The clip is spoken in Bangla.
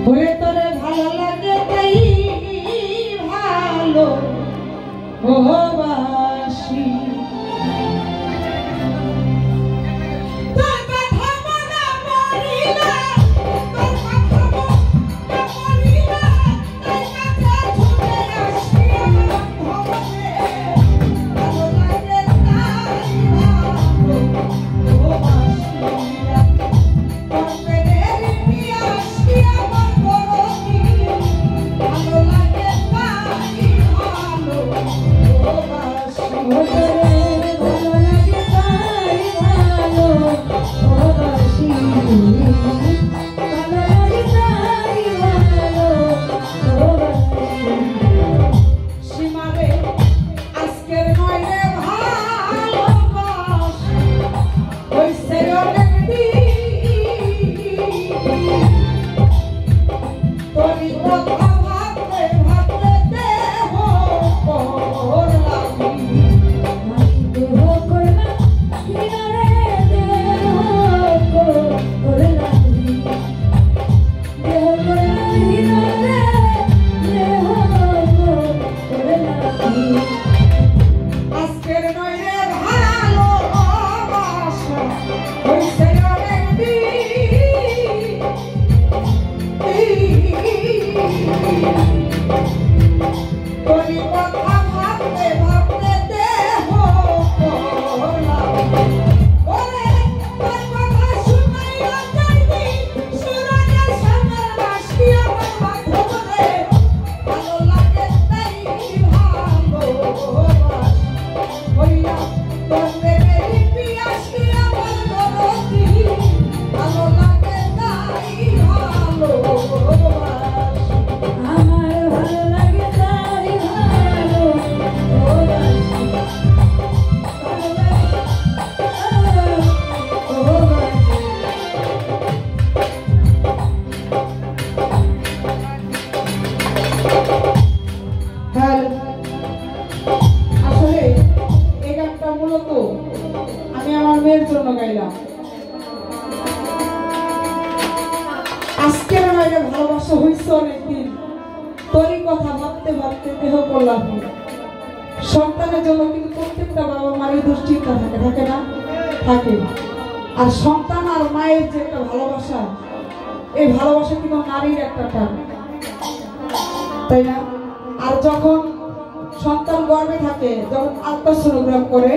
ওরে তোরে ভালো লাগে তাই ভালো বাসি আমি আমার মেয়ের জন্য গাইলাম। আজকের নয় ভালোবাসা হয়েছে অনেকদিন, তোরই কথা ভাবতে ভাবতে দেহ করলাম। সন্তানের জন্য কিন্তু প্রত্যেকটা বাবা মায়ের দুশ্চিন্তা থাকে না? থাকে। আর সন্তান আর মায়ের যে একটা ভালোবাসা, এই ভালোবাসা কিন্তু নারীর একটা টান, তাই না? আর যখন সন্তান গর্ভে থাকে, যখন আল্ট্রাসোনোগ্রাম করে